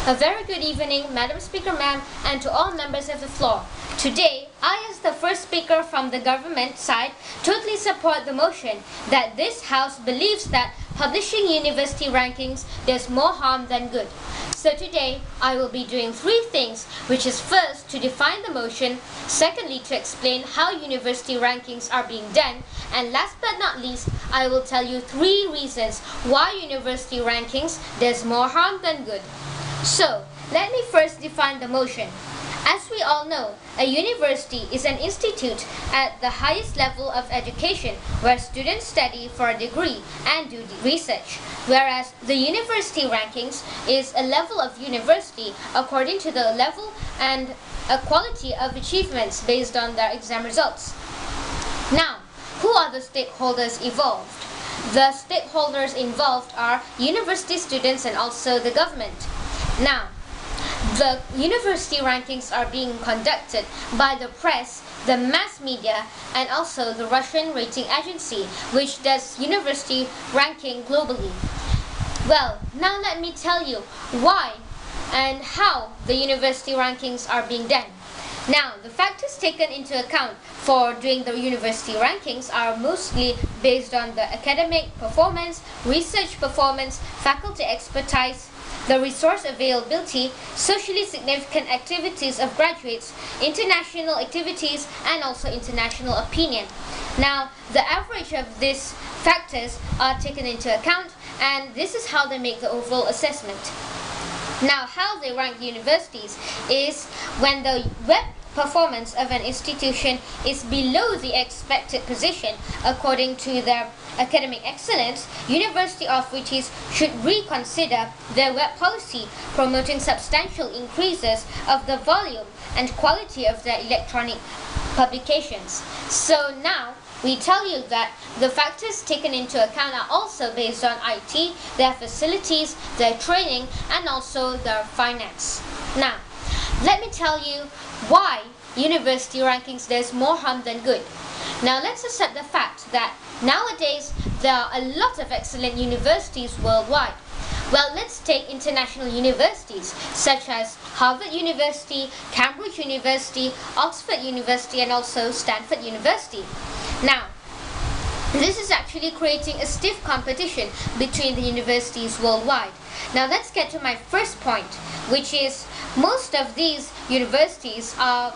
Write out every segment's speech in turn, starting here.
A very good evening, Madam Speaker Ma'am, and to all members of the floor. Today, I as the first speaker from the government side totally support the motion that this House believes that publishing university rankings does more harm than good. So today, I will be doing three things, which is first, to define the motion, secondly, to explain how university rankings are being done, and last but not least, I will tell you three reasons why university rankings does more harm than good. So, let me first define the motion. As we all know, a university is an institute at the highest level of education where students study for a degree and do research, whereas the university rankings is a level of university according to the level and a quality of achievements based on their exam results. Now, who are the stakeholders involved? The stakeholders involved are university students and also the government. Now, the university rankings are being conducted by the press, the mass media, and also the Russian rating agency, which does university ranking globally. Well, now let me tell you why and how the university rankings are being done. Now, the factors taken into account for doing the university rankings are mostly based on the academic performance, research performance, faculty expertise, the resource availability, socially significant activities of graduates, international activities, and also international opinion. Now, the average of these factors are taken into account, and this is how they make the overall assessment. Now, how they rank universities is when the web performance of an institution is below the expected position according to their academic excellence, university authorities should reconsider their web policy, promoting substantial increases of the volume and quality of their electronic publications. So now, we tell you that the factors taken into account are also based on IT, their facilities, their training, and also their finance. Now, let me tell you why university rankings does more harm than good. Now, let's accept the fact that nowadays there are a lot of excellent universities worldwide. Well, let's take international universities such as Harvard University, Cambridge University, Oxford University, and also Stanford University. Now, this is actually creating a stiff competition between the universities worldwide. Now, let's get to my first point, which is most of these universities are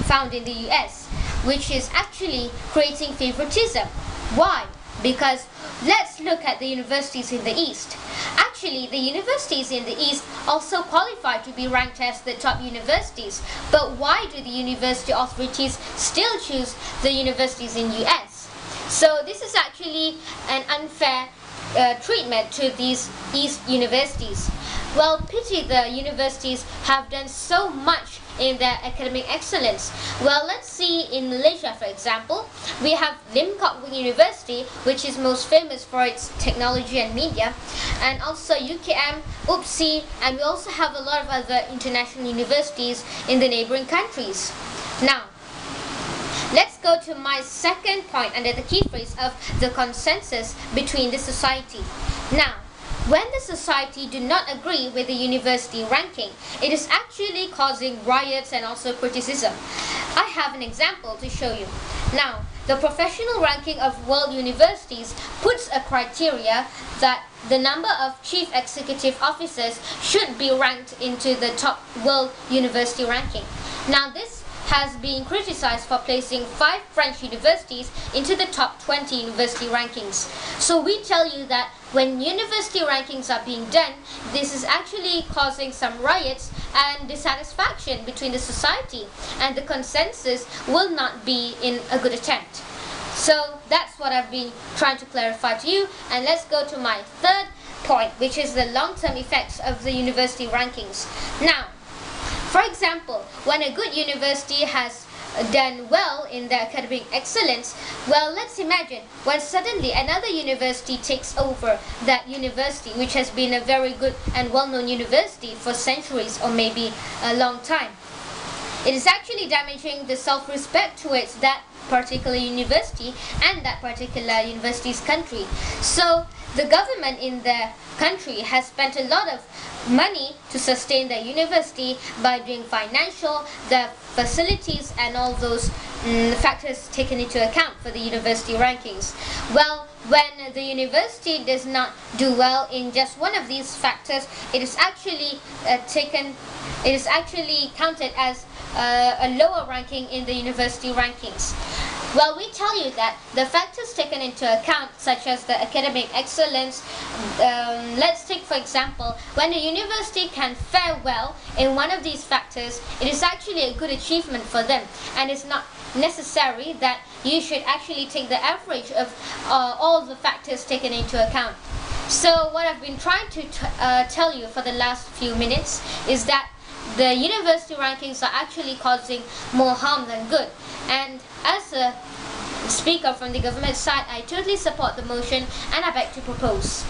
found in the US, which is actually creating favoritism. Why? Because let's look at the universities in the East. Actually, the universities in the East also qualify to be ranked as the top universities. But why do the university authorities still choose the universities in US? So this is actually an unfair treatment to these East universities. Well, pity the universities have done so much in their academic excellence. Well, let's see in Malaysia, for example, we have Lim Kok Wing University, which is most famous for its technology and media, and also UKM, UPSI, and we also have a lot of other international universities in the neighboring countries. Now, let's go to my second point under the key phrase of the consensus between the society. Now, when the society do not agree with the university ranking, it is actually causing riots and also criticism. I have an example to show you. Now, the professional ranking of world universities puts a criteria that the number of chief executive officers should be ranked into the top world university ranking. Now, this has been criticized for placing 5 French universities into the top 20 university rankings. So we tell you that when university rankings are being done, this is actually causing some riots and dissatisfaction between the society, and the consensus will not be in a good attempt. So that's what I've been trying to clarify to you, and let's go to my third point, which is the long-term effects of the university rankings. Now, for example, when a good university has done well in their academic excellence, well, let's imagine when suddenly another university takes over that university, which has been a very good and well-known university for centuries or maybe a long time. It is actually damaging the self-respect towards that particular university and that particular university's country. So the government in the country has spent a lot of money to sustain the university by doing financial, the facilities and all those factors taken into account for the university rankings. Well, when the university does not do well in just one of these factors, it is actually counted as a lower ranking in the university rankings. Well, we tell you that the factors taken into account, such as the academic excellence, let's take for example, when a university can fare well in one of these factors, it is actually a good achievement for them, and it's not necessary that you should actually take the average of all the factors taken into account. So what I've been trying to tell you for the last few minutes is that the university rankings are actually causing more harm than good. And as a speaker from the government side, I totally support the motion and I beg to propose.